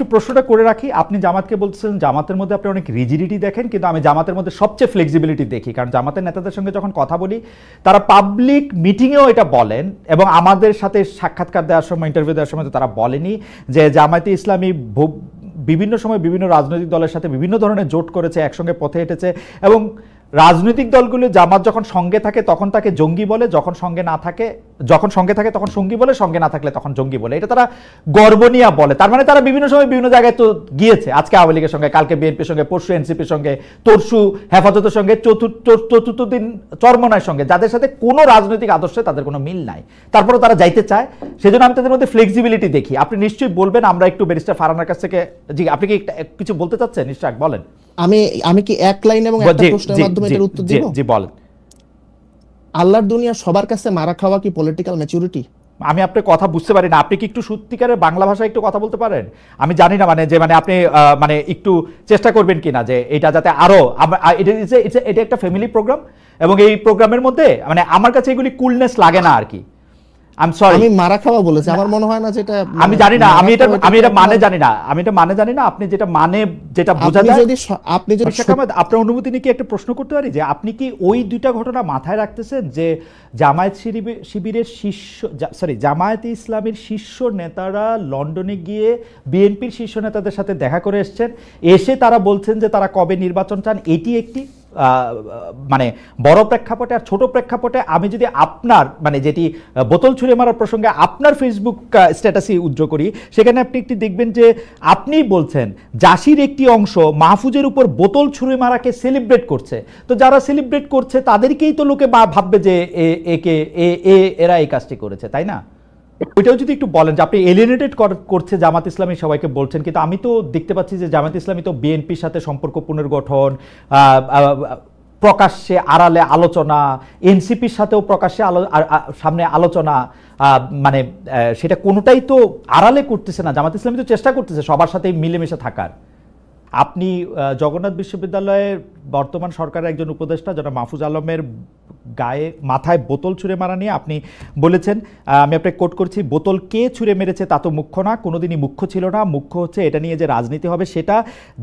একটু প্রশ্নটা করে রাখি, আপনি জামাতকে বলছেন জামাতের মধ্যে আপনি অনেক রিজিডিটি দেখেন, কিন্তু আমি জামাতের মধ্যে সবচেয়ে ফ্লেক্সিবিলিটি দেখি, কারণ জামাতের নেতাদের সঙ্গে যখন কথা বলি তারা পাবলিক মিটিংয়েও এটা বলেন, এবং আমাদের সাথে সাক্ষাৎকার দেওয়ার সময়, ইন্টারভিউ দেওয়ার সময় তো তারা বলেনি যে জামায়াতে ইসলামী বিভিন্ন সময় বিভিন্ন রাজনৈতিক দলের সাথে বিভিন্ন ধরনের জোট করেছে, একসঙ্গে পথে হেঁটেছে, এবং রাজনৈতিক দলগুলো জামাত যখন সঙ্গে থাকে তখন তাকে জঙ্গি বলে, যখন সঙ্গে থাকে তখন সঙ্গী বলে, সঙ্গে না থাকলে তখন জঙ্গি বলে। এটা তারা গর্ব নিয়ে বলে। তার মানে তারা বিভিন্ন সময় বিভিন্ন জায়গায় তো গিয়েছে, আজকে আওয়ামী লীগের সঙ্গে, কালকে বিএনপির সঙ্গে, পরশু এনসিপির সঙ্গে, তরশু হেফাজতের সঙ্গে, চতুর্থ দিন চরমনায়ের সঙ্গে, যাদের সাথে কোনো রাজনৈতিক আদর্শে তাদের কোনো মিল নাই, তারপরে তারা যাইতে চায়। সেজন্য আমি তাদের মধ্যে ফ্লেক্সিবিলিটি দেখি। আপনি নিশ্চয়ই বলবেন, আমরা একটু ব্যারিস্টার ফারহানার কাছ থেকে, জি আপনি কি কিছু বলতে চাচ্ছেন? নিশ্চয় বলেন। আমি কি এক লাইন এবং একটা প্রশ্নের মাধ্যমে এর উত্তর দিব? জি বলেন। আল্লাহর দুনিয়া সবার কাছে মারা খাওয়া কি পলিটিক্যাল ম্যাচুরিটি? আমি আপনার কথা বুঝতে পারি না, আপনি কি একটু সত্যিকারের বাংলা ভাষায় একটু কথা বলতে পারেন? আমি জানি না মানে আপনি একটু চেষ্টা করবেন কিনা যে এটা যাতে আরো, এটা একটা ফ্যামিলি প্রোগ্রাম, এবং এই প্রোগ্রামের মধ্যে আমার কাছে এগুলি কুলনেস লাগে না আর কি। আমি মারা খাওয়া বলেছি, আমার মনে হয় না যেটা, আমি জানি না, আমি এটা মানে জানি না, আপনি যেটা বোঝা যায়। আপনি যদি আপনার অনুমতি নিয়ে কি একটা প্রশ্ন করতে পারি, যে আপনি কি ওই দুইটা ঘটনা মাথায় রাখতেছেন যে জামায়াতে ইসলামীর শীর্ষ নেতারা লন্ডনে গিয়ে বিএনপির শীর্ষ নেতাদের সাথে দেখা করে এসে তারা বলছেন যে তারা কবে নির্বাচন চান? এটি একটি বড় প্রেক্ষাপটে। আর ছোট প্রেক্ষাপটে আমি যদি আপনার যেটি বোতল ছুঁড়ে মারার প্রসঙ্গে আপনার ফেসবুক স্ট্যাটাসে উজ্জ্বল করি, সেখানে আপনি একটি দেখবেন যে আপনিই বলছেন জাসির একটি অংশ মাহফুজের উপর বোতল ছুঁড়ে মারাকে সেলিব্রেট করছে। তো যারা সেলিব্রেট করছে তাদেরকেই তো লোকে ভাববে যে এরা এই কাজটি করেছে, তাই না? ওইটাও যদি একটু বলেন যে আপনি এলিয়েনেটেড করছে জামাত ইসলামী সবাইকে বলছেন, কিন্তু আমি তো দেখতে পাচ্ছি যে জামাত ইসলামী তো বিএনপির সাথে সম্পর্ক পুনর্গঠন, প্রকাশ্যে আড়ালে আলোচনা, এনসিপির সাথেও প্রকাশ্যে সামনে আলোচনা, সেটা কোনোটাই তো আড়ালে করতেছে না। জামাত ইসলামী তো চেষ্টা করতেছে সবার সাথে মিলেমিশে থাকার। আপনি জগন্নাথ বিশ্ববিদ্যালয়ের বর্তমান সরকারের একজন উপদেষ্টা যারা মাহফুজ আলমের মাথায় বোতল ছুঁড়ে মারা নিয়ে আপনি বলেছেন, আমি আপনাকে কোট করছি, বোতল কে ছুঁড়ে মেরেছে তা তো মুখ্য না, কোনোদিনই মুখ্য ছিল না, মুখ্য হচ্ছে এটা নিয়ে যে রাজনীতি হবে সেটা।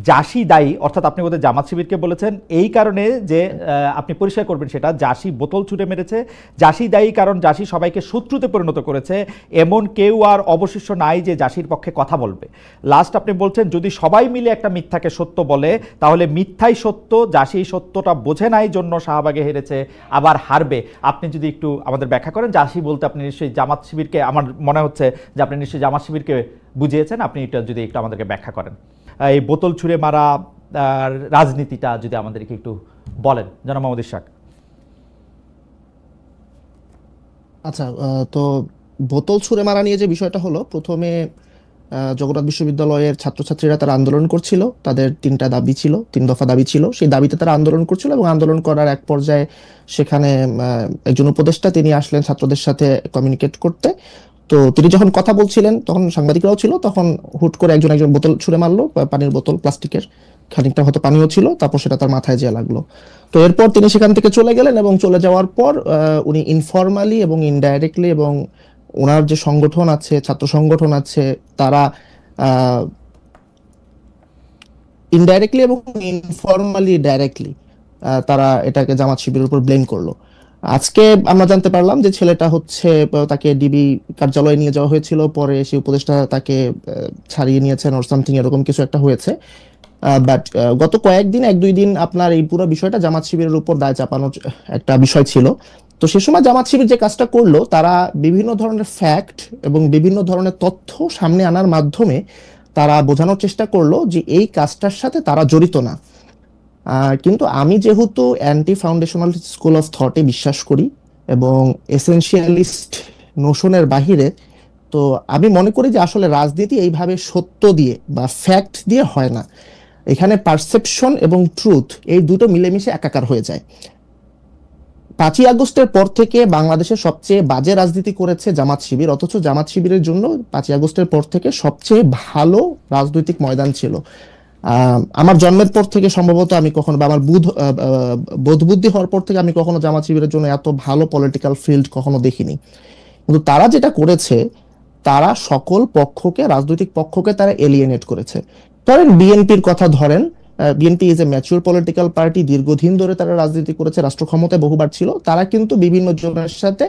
জাসি দায়ী, অর্থাৎ আপনি ওদের জামাত শিবিরকে বলেছেন এই কারণে যে আপনি পরিষ্কার করবেন সেটা, জাসি বোতল ছুঁড়ে মেরেছে, জাসি দায়ী কারণ জাসি সবাইকে শত্রুতে পরিণত করেছে, এমন কেউ আর অবশিষ্ট নাই যে জাসির পক্ষে কথা বলবে। লাস্ট আপনি বলছেন যদি সবাই মিলে একটা মিথ্যাকে সত্য বলে তাহলে মিথ্যাই সত্য, জাসি সত্যটা বোঝে নাই জন্য শাহবাগে হেরেছে, আবার হারবে। আপনি যদি একটু আমাদের ব্যাখ্যা করেন, জাসি বলতে আপনি নিশ্চয়ই জামাত শিবিরকে, আমার মনে হচ্ছে যে আপনি নিশ্চয়ই জামাত শিবিরকে বুঝিয়েছেন, আপনি এটা যদি একটু আমাদেরকে ব্যাখ্যা করেন, এই বোতল ছুঁড়ে মারা রাজনীতিটা যদি আমাদেরকে একটু বলেন, জনাব মোহাম্মদ ইশরাক। আচ্ছা, তো বোতল ছুঁড়ে মারা নিয়ে যে বিষয়টা হলো, প্রথমে জগন্নাথ বিশ্ববিদ্যালয়ের ছাত্রছাত্রীরা তারা আন্দোলন করছিল, তাদের 3টা দাবি ছিল, 3 দফা দাবি ছিল, সেই দাবিতে তারা আন্দোলন করছিল, এবং আন্দোলন করার এক পর্যায়ে সেখানে একজন উপদেষ্টা তিনি আসলেন ছাত্রদের সাথে কমিউনিকেট করতে। তো তিনি যখন কথা বলছিলেন তখন সাংবাদিকরাও ছিল, তখন হুট করে একজন বোতল ছুঁড়ে মারলো, পানির বোতল, প্লাস্টিকের, খানিকটা হয়তো পানিও ছিল, তারপর সেটা তার মাথায় যেয়ে লাগলো। তো এরপর তিনি সেখান থেকে চলে গেলেন, এবং চলে যাওয়ার পর উনি ইনফর্মালি এবং ইনডাইরেক্টলি, এবং ওনার যে সংগঠন আছে, ছাত্র সংগঠন আছে, তারা ইনডাইরেক্টলি এবং ইনফর্মালি ডাইরেক্টলি তারা এটাকে জামাত শিবিরের উপর ব্লেম করলো। আজকে আমরা জানতে পারলাম যে ছেলেটা হচ্ছে, তাকে ডিবি কার্যালয়ে নিয়ে যাওয়া হয়েছিল, পরে সেই উপদেষ্টা তাকে ছাড়িয়ে নিয়েছেন ওর সামথিং এরকম কিছু একটা হয়েছে। বাট গত কয়েকদিন, 1-2 দিন আপনার এই পুরো বিষয়টা জামাত শিবিরের উপর দায় চাপানোর একটা বিষয় ছিল। তো সে সময় জামাত শিবির যে কাজটা করলো, তারা বিভিন্ন ধরনের ফ্যাক্ট এবং বিভিন্ন ধরনের তথ্য সামনে আনার মাধ্যমে তারা বোঝানোর চেষ্টা করলো যে এই কাজটার সাথে তারা জড়িত না। কিন্তু আমি যেহেতু অ্যান্টি ফাউন্ডেশনাল স্কুল অফ থটে বিশ্বাস করি এবং এসেনশিয়ালিস্ট নোশনের বাহিরে, তো আমি মনে করি যে আসলে রাজনীতি এইভাবে সত্য দিয়ে বা ফ্যাক্ট দিয়ে হয় না। এখানে পারসেপশন এবং ট্রুথ এই দুটো মিলেমিশে একাকার হয়ে যায়। 5ই আগস্টের পর থেকে বাংলাদেশের সবচেয়ে বাজে রাজনীতি করেছে জামাত শিবির, অথচ জামাত শিবিরের জন্য 5ই আগস্টের পর থেকে সবচেয়ে ভালো রাজনৈতিক ময়দান ছিল। আমার জন্মের পর থেকে সম্ভবত আমি কখনো, বা আমার বোধ বুদ্ধি হওয়ার পর থেকে আমি কখনো জামাত শিবিরের জন্য এত ভালো পলিটিক্যাল ফিল্ড কখনো দেখিনি। কিন্তু তারা যেটা করেছে, তারা সকল পক্ষকে, রাজনৈতিক পক্ষকে তারা এলিয়েনেট করেছে। ধরেন বিএনপির কথা ধরেন, BNP is a mature political party, দীর্ঘদিন ধরে তারা রাজনীতি করেছে, রাষ্ট্র ক্ষমতায় বহুবার ছিল, তারা কিন্তু বিভিন্ন জনের সাথে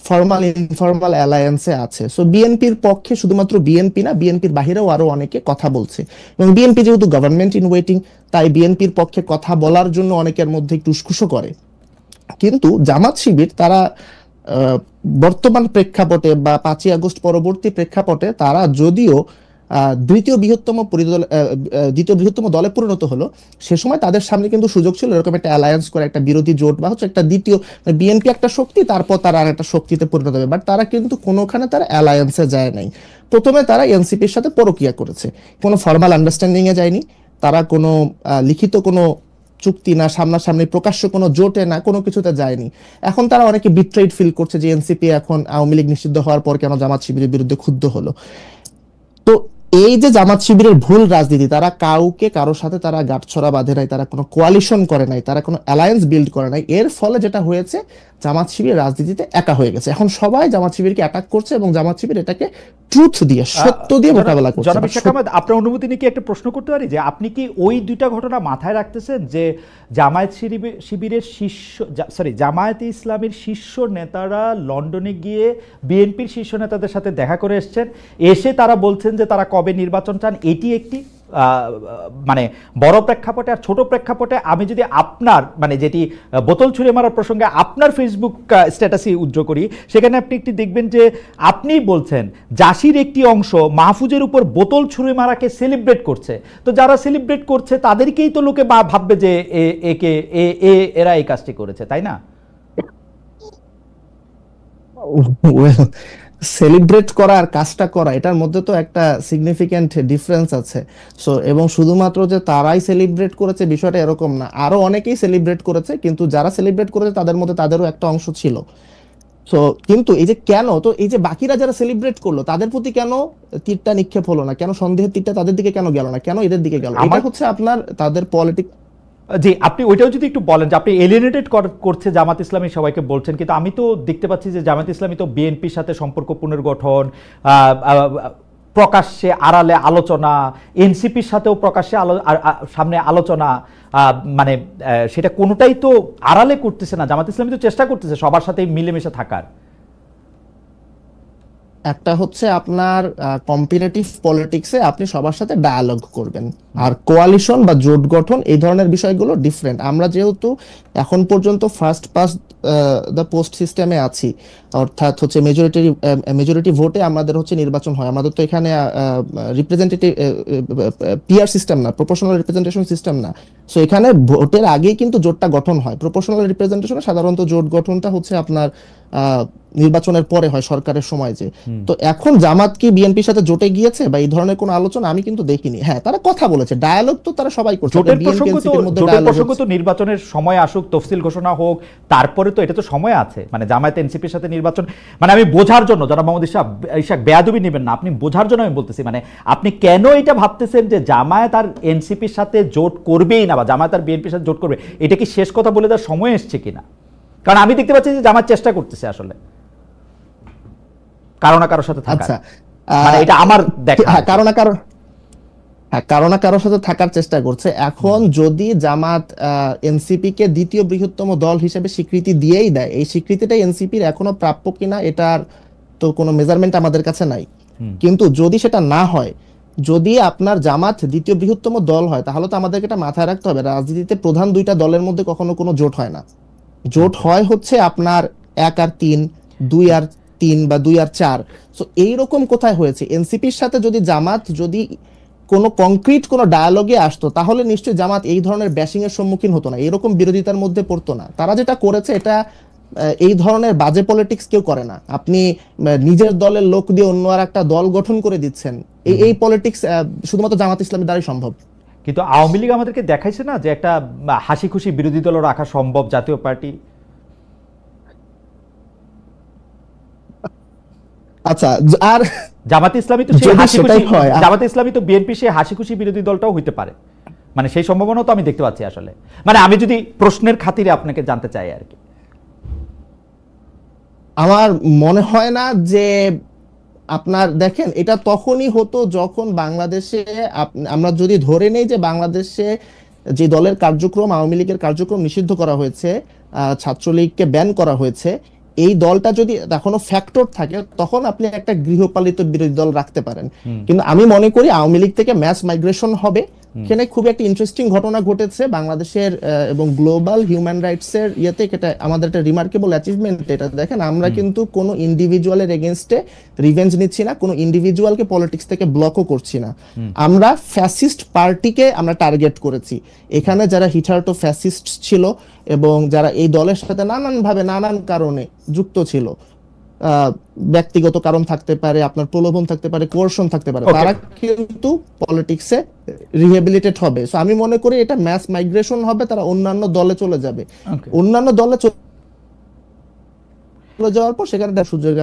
ফর্মাল ইনফর্মাল অ্যালায়েন্সে আছে। সো বিএনপির পক্ষে শুধুমাত্র বিএনপি না, বিএনপির বাহিরেও আরো অনেকে কথা বলছে, এবং বিএনপি যেহেতু গভর্নমেন্ট ইন ওয়েটিং, তাই বিএনপির পক্ষে কথা বলার জন্য অনেকের মধ্যে একটু উসখুসো করে। কিন্তু জামাত শিবির তারা বর্তমান প্রেক্ষাপটে বা 5ই আগস্ট পরবর্তী প্রেক্ষাপটে তারা যদিও দ্বিতীয় বৃহত্তম দলে পরিণত হলো, সে সময় তাদের সামনে কিন্তু সুযোগ ছিল এরকম একটা অ্যালায়েন্স করে, একটা বিরোধী জোট বা হচ্ছে একটা দ্বিতীয়, বিএনপি একটা শক্তি, তারপর তারা আর একটা শক্তিতে পরিণত হবে, বাট তারা কিন্তু কোনোখানে তারা অ্যালায়েন্সে যায় নাই। প্রথমে তারা এনসিপির সাথে পরকীয়া করেছে, কোনো ফর্মাল আন্ডারস্ট্যান্ডিং এ যায়নি, তারা কোনো লিখিত কোনো চুক্তি না, সামনাসামনি প্রকাশ্য কোনো জোটে না, কোনো কিছুতে যায়নি। এখন তারা অনেকে বিট্রেড ফিল করছে যে এনসিপি এখন আওয়ামী লীগ নিষিদ্ধ হওয়ার পর কেন জামাত শিবিরের বিরুদ্ধে ক্ষুব্ধ হলো। তো এই যে জামাত শিবিরের ভুল রাজনীতি, তারা কাউকে কারোর সাথে তারা গাঁটছড়া বাঁধে নাই, তারা কোনো কোয়ালিশন করে নাই, তারা কোনো অ্যালায়েন্স বিল্ড করে নাই, এর ফলে যেটা হয়েছে জামাত শিবির রাজনীতিতে একা হয়ে গেছে। এখন সবাই জামাত শিবিরকে অ্যাটাক করছে এবং জামাত শিবির এটাকে ট্রুথ দিয়ে, সত্য দিয়ে মোকাবেলা করছে। জনাব ইশাক আহমেদ, আপনার অনুমতি নিয়ে কি একটা প্রশ্ন করতে পারি, যে আপনি কি ওই দুইটা ঘটনা মাথায় রাখতেছেন, যে জামায়াতে ইসলামের শীর্ষ নেতারা লন্ডনে গিয়ে বিএনপির শীর্ষ নেতাদের সাথে দেখা করে এসেছেন, এসে তারা বলছেন যে তারা কবে নির্বাচন চান, এটি একটি মানে বড় প্রেক্ষাপটে। আর ছোট প্রেক্ষাপটে আমি যদি আপনার মানে যেটি বোতল ছুঁড়ে মারার প্রসঙ্গে আপনার ফেসবুক স্ট্যাটাসে উদ্র করি, সেখানে আপনি একটি দেখবেন যে আপনিই বলছেন জাসির একটি অংশ মাহফুজের উপর বোতল ছুঁড়ে মারাকে সেলিব্রেট করছে। তো যারা সেলিব্রেট করছে তাদেরকেই তো লোকে ভাববে যে এরা এই কাজটি করেছে, তাই না? সেলিব্রেট করা আর কাজটা করা, এটার মধ্যে তো একটা সিগনিফিক্যান্ট ডিফারেন্স আছে। সো এবং শুধুমাত্র যে তারাই সেলিব্রেট করেছে বিষয়টা এরকম না, আরো অনেকেই সেলিব্রেট করেছে, কিন্তু যারা সেলিব্রেট করেছে তাদের মধ্যে তাদেরও একটা অংশ ছিল। সো কিন্তু এই যে কেন, তো এই যে বাকিরা যারা সেলিব্রেট করলো তাদের প্রতি কেন তীরটা নিক্ষেপ হলো না, কেন সন্দেহের তীরটা তাদের দিকে কেন গেল না, কেন এদের দিকে গেল, এটা হচ্ছে আপনার তাদের পলিটিক্স। জি, আপনি ওইটাও যদি একটু বলেন যে আপনি এলিয়েনেটেড করছে জামাত ইসলামী সবাইকে বলছেন, কিন্তু আমি তো দেখতে পাচ্ছি যে জামাত ইসলামী তো বিএনপির সাথে সম্পর্ক পুনর্গঠন, প্রকাশ্যে আড়ালে আলোচনা, এনসিপির সাথেও প্রকাশ্যে সামনে আলোচনা, মানে সেটা কোনোটাই তো আড়ালে করতেছে না। জামাত ইসলামী তো চেষ্টা করতেছে সবার সাথে মিলেমিশে থাকার। একটা হচ্ছে আপনার কম্পিটিটিভ পলিটিক্সে আপনি সবার সাথে ডায়ালগ করবেন, আর কোয়ালিশন বা জোট গঠন এই ধরনের বিষয়গুলো ডিফারেন্ট। আমরা যেহেতু এখন পর্যন্ত ফার্স্ট পাস দ্য পোস্ট সিস্টেমে আছি, অর্থাৎ হচ্ছে মেজরিটি ভোটে আমাদের হচ্ছে নির্বাচন হয়, আমাদের তো এখানে রিপ্রেজেন্টেটিভ পিআর সিস্টেম না, প্রপোর্শনাল রিপ্রেজেন্টেশন সিস্টেম না। সো এখানে ভোটের আগেই কিন্তু জোটটা গঠন হয়। প্রপোর্শনাল রিপ্রেজেন্টেশনে সাধারণত জোট গঠনটা হচ্ছে আপনার নির্বাচনের পরে হয়, সরকারের সময় যে। তো এখন জামাত কি বিএনপির সাথে জোটে গিয়েছে বা এই ধরনের কোনো আলোচনা আমি কিন্তু দেখিনি। হ্যাঁ, তারা কথা বলেছে, ডায়ালগ তো তারা সবাই করছে। জোটের প্রসঙ্গ তো নির্বাচনের সময় আসুক, তফসিল ঘোষণা হোক, তারপরে তো এটা তো সময় আছে। মানে জামায়াত এনসিপির সাথে নির্বাচন, মানে আমি বোঝার জন্য, যারা মোহাম্মদ ইশাক বেয়াদবি নেবেন না, আপনি বোঝার জন্য আমি বলতেছি, মানে আপনি কেন এটা ভাবতেছেন যে জামায়াত আর এনসিপির সাথে জোট করবেই না বা জামায়াত আর বিএনপির সাথে জোট করবে, এটা কি শেষ কথা বলে দেওয়ার সময় এসছে কিনা? কারণ আমি দেখতে পাচ্ছি যে জামায়াত চেষ্টা করতেছে আসলে কারো না কারোর সাথে থাকার। আচ্ছা, মানে এটা আমার দেখা, কারো না কারোর সাথে থাকার চেষ্টা করছে। এখন যদি জামাত এনসিপি কে দ্বিতীয় বৃহত্তম দল হিসেবে স্বীকৃতি দিয়েই দেয়, এই স্বীকৃতিটাই এনসিপির এখনো প্রাপ্য কিনা এটার তো কোনো মেজারমেন্ট আমাদের কাছে নাই। কিন্তু যদি সেটা না হয়, যদি আপনার জামাত দ্বিতীয় বৃহত্তম দল হয়, তাহলে তো আমাদেরকে এটা মাথায় রাখতে হবে, রাজনীতিতে প্রধান দুইটা দলের মধ্যে কখনো কোনো জোট হয় না। জোট হয় হচ্ছে আপনার 1 আর 3, 2 আর 3 বা 2 আর 4। সো এইরকম কোথায় হয়েছে? এনসিপির সাথে যদি জামাত যদি কোনো কংক্রিট কোনো ডায়ালগে আসতো, তাহলে নিশ্চয়ই জামাত এই ধরনের ব্যাশিং এর সম্মুখীন হতো না, এরকম বিরোধিতার মধ্যে পড়তো না। তারা যেটা করেছে, এটা এই ধরনের বাজে পলিটিক্স কেউ করে না। আপনি নিজের দলের লোক দিয়ে অন্য আর একটা দল গঠন করে দিচ্ছেন, এই পলিটিক্স শুধুমাত্র জামাত ইসলামের দ্বারাই সম্ভব। কিন্তু আওয়ামী লীগ আমাদেরকে দেখাইছে না যে একটা হাসি খুশি বিরোধী দল রাখা সম্ভব, জাতীয় পার্টি। আচ্ছা, আর জামাত ইসলামী তো জামাত ইসলামী তো বিএনপি সেই হাসি খুশি বিরোধী দলটাও হইতে পারে, মানে সেই সম্ভাবনা তো আমি দেখতে পাচ্ছি আসলে। মানে আমি যদি প্রশ্নের খাতিরে আপনাকে জানতে চাই আর কি, আমার মনে হয় না যে আপনার দেখেন এটা তখনই হতো যখন বাংলাদেশে আমরা যদি ধরে নেই যে বাংলাদেশে যে দলের কার্যক্রম, আওয়ামী লীগের কার্যক্রম নিষিদ্ধ করা হয়েছে, ছাত্রলীগকে ব্যান করা হয়েছে, এই দলটা যদি এখনো ফ্যাক্টর থাকে তখন আপনি একটা গৃহপালিত বিরোধী দল রাখতে পারেন। কিন্তু আমি মনে করি আওয়ামী লীগ থেকে ম্যাস মাইগ্রেশন হবে। এখানে খুব একটা ইন্টারেস্টিং ঘটনা ঘটেছে বাংলাদেশের এবং গ্লোবাল হিউম্যান রাইটস এর ইয়েতে, এটা আমাদের একটা রিমার্কেবল অ্যাচিভমেন্ট। এটা দেখেন, আমরা কিন্তু কোনো ইন্ডিভিজুয়ালের এগেইনস্টে রিভেঞ্জ নিচ্ছি না, কোনো ইন্ডিভিজুয়ালকে পলিটিক্স থেকে ব্লকও করছি না, আমরা ফ্যাসিস্ট পার্টিকে আমরা টার্গেট করেছি। এখানে যারা হিটারটো ফ্যাসিস্ট ছিল এবং যারা এই দলের সাথে নানানভাবে নানান কারণে যুক্ত ছিল, ব্যক্তিগত কারণ থাকতে পারে, আপনার প্রলোভন থাকতে পারে, কোয়ারশন থাকতে পারে, তারা কিন্তু পলিটিক্সে রিহেবিলিটেট হবে। সো আমি মনে করি এটা ম্যাস মাইগ্রেশন হবে, তারা অন্যান্য দলে চলে যাবে। অন্যান্য দলে যাওয়ার পর সেখানে একটা সুযোগ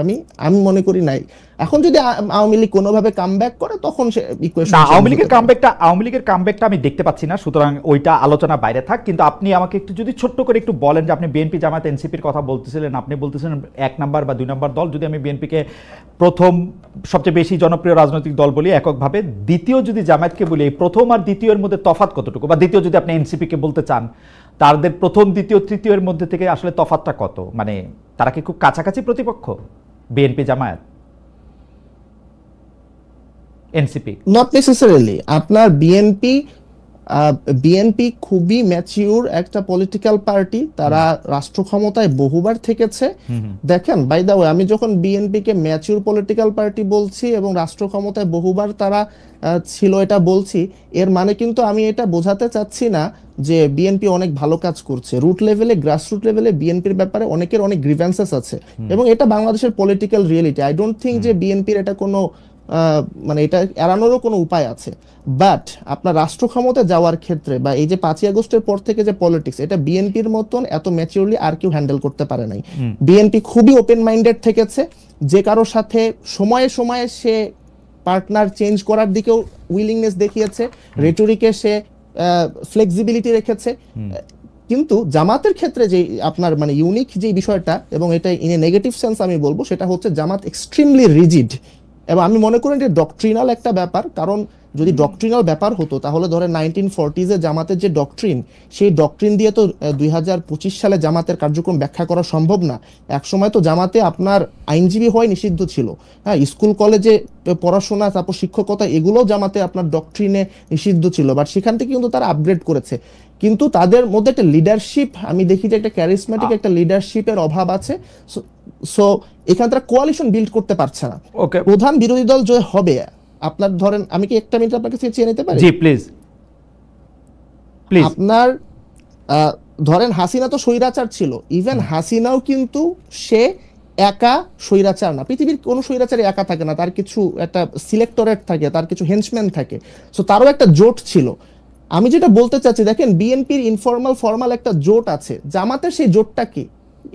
আমি মনে করি নাই। এখন যদি আওয়ামী লীগ কোনোভাবে কামব্যাক করে তখন সে ইকুয়েশন, আওয়ামী লীগের কামব্যাকটা আমি দেখতে পাচ্ছি না, সুতরাং ওইটা আলোচনা বাইরে থাক। কিন্তু আপনি আমাকে একটু যদি ছোট্ট করে একটু বলেন যে আপনি বিএনপি জামাত এনসিপির কথা বলতেছিলেন, আপনি বলতেছিলেন 1 নাম্বার বা 2 নাম্বার দল। যদি আমি বিএনপিকে প্রথম সবচেয়ে বেশি জনপ্রিয় রাজনৈতিক দল বলি এককভাবে, দ্বিতীয় যদি জামায়াতকে বলি, এই প্রথম আর দ্বিতীয়ের মধ্যে তফাৎ কতটুকু, বা দ্বিতীয় যদি আপনি এনসিপিকে বলতে চান, তাদের প্রথম দ্বিতীয় তৃতীয়ের মধ্যে থেকে আসলে তফাৎটা কত? মানে তারা কি খুব কাছাকাছি প্রতিপক্ষ BNP Jamaat NCP? Not necessarily. আপনার বিএনপি খুবই ম্যাচিউর একটা পলিটিক্যাল পার্টি, তারা রাষ্ট্র ক্ষমতায় বহুবার থেকেছে। দেখেন, বাই দ্য ওয়ে, আমি যখন বিএনপি কে ম্যাচিউর পলিটিক্যাল পার্টি বলছি এবং রাষ্ট্র ক্ষমতায় বহুবার তারা ছিল এটা বলছি, এর মানে কিন্তু আমি এটা বোঝাতে চাচ্ছি না যে বিএনপি অনেক ভালো কাজ করছে। রুট লেভেলে, গ্রাসরুট লেভেলে বিএনপির ব্যাপারে অনেকের অনেক গ্রিভেন্সেস আছে এবং এটা বাংলাদেশের political reality. I don't think যে বিএনপির এটা কোনো মানে এটা এড়ানোরও কোনো উপায় আছে। বাট আপনার রাষ্ট্র ক্ষমতায় যাওয়ার ক্ষেত্রে বা এই যে 5ই আগস্টের পর থেকে যে পলিটিক্স, এটা বিএনপির মতন এত ম্যাচিউরলি আর কেউ হ্যান্ডেল করতে পারে নাই। বিএনপি খুবই ওপেন মাইন্ডেড থেকেছে, যে কারোর সাথে সময়ে সময়ে সে পার্টনার চেঞ্জ করার দিকেও উইলিংনেস দেখিয়েছে, রেটরিকে সে ফ্লেক্সিবিলিটি রেখেছে। কিন্তু জামাতের ক্ষেত্রে যে আপনার মানে ইউনিক যে বিষয়টা, এবং এটা ইন এ নেগেটিভ সেন্স আমি বলবো, সেটা হচ্ছে জামাত এক্সট্রিমলি রিজিড। এবং আমি মনে করি যে ডক্ট্রিনাল একটা ব্যাপার, কারণ যদি ডক্ট্রিনাল ব্যাপার হতো তাহলে ধরে 1940s জামাতের যে ডক্ট্রিন, সেই ডক্ট্রিন দিয়ে তো 2025 সালে জামাতের কার্যক্রম ব্যাখ্যা করা সম্ভব না। একসময় তো জামাতে আপনার আইনজীবী হওয়াই নিষিদ্ধ ছিল, হ্যাঁ, স্কুল কলেজে পড়াশোনা, তারপর শিক্ষকতা, এগুলোও জামাতে আপনার ডক্ট্রিনে নিষিদ্ধ ছিল। বাট সেখান থেকে কিন্তু তারা আপগ্রেড করেছে। কিন্তু তাদের মধ্যে একটা লিডারশিপ আমি দেখি যে একটা ক্যারিসমেটিক একটা লিডারশিপের অভাব আছে। সো এখানে তারা কোয়ালিশন বিল্ড করতে পারছে না। প্রধান বিরোধী দল যে হবে, আপনার ধরেন, আমি কি একটা মিনিট আপনার কাছে চেয়ে নিতে পারি? জি প্লিজ। আপনার ধরেন হাসিনা তো স্বৈরাচার ছিল, ইভেন হাসিনাও কিন্তু সে একা স্বৈরাচার না। পৃথিবীর কোনো স্বৈরাচারী একা থাকে না, তার কিছু একটা সিলেক্টরেট থাকে, তার কিছু হেঞ্চম্যান থাকে। সো তারও একটা জোট ছিল। আমি যেটা বলতে চাচ্ছি, দেখেন বিএনপির ইনফর্মাল ফর্মাল একটা জোট আছে, জামাতের সেই জোটটা কি?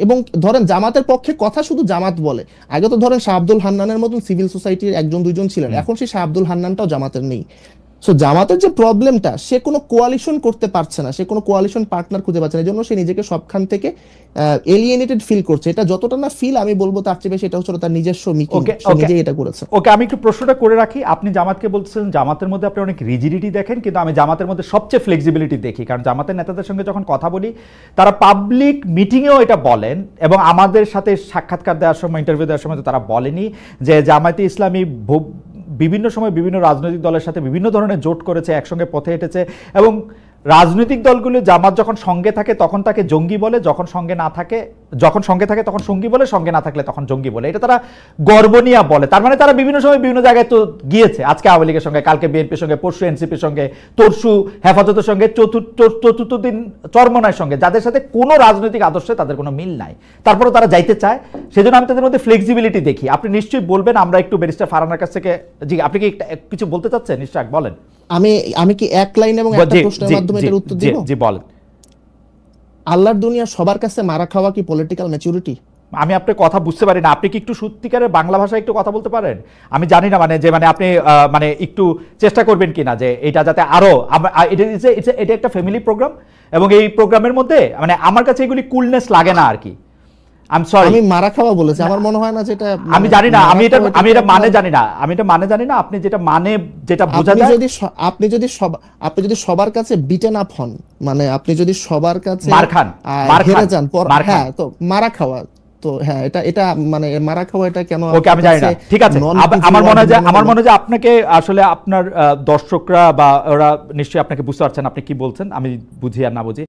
এবং ধরেন জামাতের পক্ষে কথা শুধু জামাত বলে। আগে তো ধরেন শাহ আব্দুল হান্নানের মতন সিভিল সোসাইটির 1-2 জন ছিলেন, এখন সেই শাহ আব্দুল হান্নানটাও জামাতের নেই। সো জামাতের যে প্রবলেমটা, সে কোনো কোয়ালিশন করতে পারছে না, সে কোনো কোয়ালিশন পার্টনার খুঁজে পাচ্ছে না, এই জন্য সে নিজেকে সবখান থেকে এলিয়েনেটেড ফিল করছে। এটা যতটা না ফিল, আমি বলবো তার চেয়ে বেশি এটা হচ্ছে তার নিজস্ব মিকিং, সে নিজেই এটা করেছে। ওকে, আমি একটু প্রশ্নটা করে রাখি। আপনি জামাতকে বলছেন জামাতের মধ্যে আপনি অনেক রিজিডিটি দেখেন, কিন্তু আমি জামাতের মধ্যে সবচেয়ে ফ্লেক্সিবিলিটি দেখি। কারণ জামাতের নেতাদের সঙ্গে যখন কথা বলি, তারা পাবলিক মিটিংয়েও এটা বলেন, এবং আমাদের সাথে সাক্ষাৎকার দেওয়ার সময়, ইন্টারভিউ দেওয়ার সময় তো তারা বলেনি যে জামায়াতে ইসলামী বিভিন্ন সময় বিভিন্ন রাজনৈতিক দলের সাথে বিভিন্ন ধরনের জোট করেছে, একসঙ্গে পথে হেঁটেছে, এবং রাজনৈতিক দলগুলো জামাত যখন সঙ্গে থাকে তখন তাকে জঙ্গি বলে, যখন সঙ্গে থাকে তখন সঙ্গী বলে, সঙ্গে না থাকলে তখন জঙ্গি বলে। এটা তারা গর্ব নিয়ে বলে। তার মানে তারা বিভিন্ন সময় বিভিন্ন জায়গায় তো গিয়েছে, আজকে আওয়ামী লীগের সঙ্গে, কালকে বিএনপির সঙ্গে, পরশু এনসিপির সঙ্গে, তরশু হেফাজতের সঙ্গে, চতুর্থ দিন চরমনার সঙ্গে, যাদের সাথে কোনো রাজনৈতিক আদর্শে তাদের কোনো মিল নাই, তারপরেও তারা যাইতে চায়। সেজন্য আমি তাদের মধ্যে ফ্লেক্সিবিলিটি দেখি। আপনি নিশ্চয়ই বলবেন, আমরা একটু ব্যারিস্টার ফারহানার কাছ থেকে, জি আপনি কি কিছু বলতে চাচ্ছেন? নিশ্চয় বলেন। আমি কি এক লাইন এবং একটা প্রশ্নের মাধ্যমে এর উত্তর দিব? জি বলেন। আল্লাহর দুনিয়া সবার কাছে মারা খাওয়া কি পলিটিক্যাল ম্যাচুরিটি? আমি আপনার কথা বুঝতে পারি না, আপনি কি একটু সত্যিকারের বাংলা ভাষায় একটু কথা বলতে পারেন? আমি জানি না মানে যে মানে আপনি মানে একটু চেষ্টা করবেন কিনা যে এটা যাতে আরো, এটা একটা ফ্যামিলি প্রোগ্রাম, এবং এই প্রোগ্রামের মধ্যে মানে আমার কাছে এগুলি কুলনেস লাগে না আর কি। আই এম সরি, আমি মারা খাওয়া বলেছি, আমার মনে হয় না যেটা আমি জানি না, আমি এটা মানে জানি না, আমি এটা মানে জানি না, আপনি যেটা মানে যেটা বোঝা যায়। আপনি যদি সবার কাছে বিটেন আপ হন, মানে আপনি যদি সবার কাছে মার খান, হেরে যান, হ্যাঁ তো মারা খাওয়া, তো হ্যাঁ এটা এটা মানে মারা খাওয়া, এটা কেন? ওকে, আমি জানি না, ঠিক আছে। আমার মনে হয় যে আপনাকে আসলে আপনার দর্শকরা বা ওরা নিশ্চয়ই আপনাকে বুঝতে পারছেন আপনি কি বলছেন, আমি বুঝি আর না বুঝি।